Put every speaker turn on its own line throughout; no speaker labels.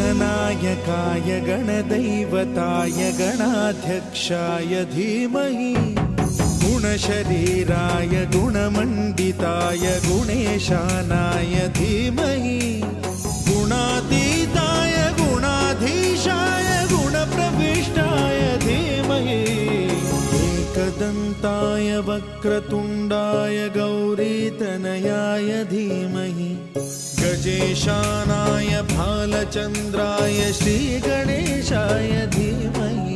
गणनायकाय गणदैवताय गणाध्यक्षाय धीमहि गुणशरीराय गुणमण्डिताय गुणेशानाय धीमहि गुणातीताय गुणाधीशाय गुणप्रविष्टाय धीमहि एकदन्ताय वक्रतुण्डाय गौरीतनयाय धीमहि गजेशानाय भालचन्द्राय श्रीगणेशाय धीमहि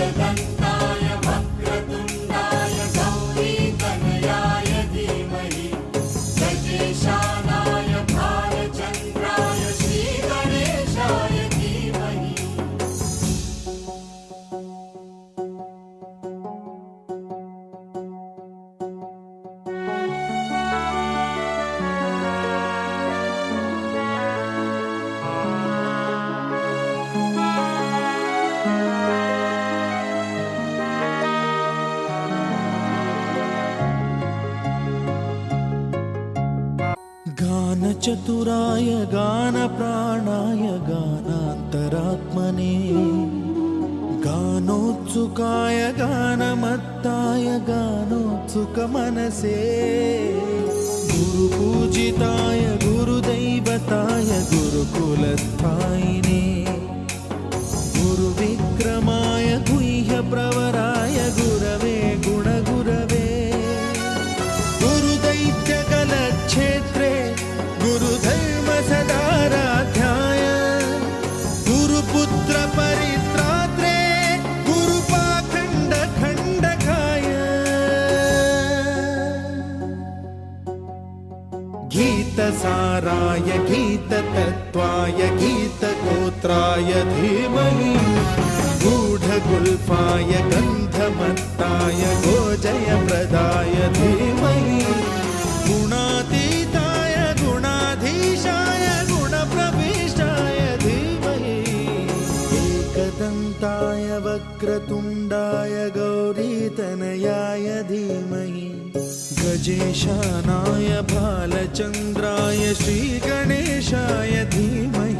एकदन्ताय वक्रतुण्डाय गौरीतनयाय धीमहि गजेशानाय भालचन्द्राय श्रीगणेशाय धीमहि
गानचतुराय गानप्राणाय गानान्तरात्मने गानोत्सुकाय गानमत्ताय गानोत्सुकमनसे गुरुपूजिताय गुरुदैवताय गुरुकुलस्थायिने गुरुविक्रमाय गुह्यप्रवराय गुरवे गुणगुरवे गुरुदैत्यकलक्षेत्रे गुरुधर्मसदाराध्याय गुरुपुत्रपरित्रात्रे गुरुपाखण्डखण्डकाय गीतसाराय गीततत्त्वाय गीतगोत्राय धीमहि गूढगुल्फाय गन्धमत्ताय गोजयप्रदाय धीमहि गुणातीताय गुणाधीशाय गुणप्रविष्टाय धीमहि एकदन्ताय वक्रतुण्डाय गौरीतनयाय धीमहि गजेशानाय भालचन्द्राय श्रीगणेशाय धीमहि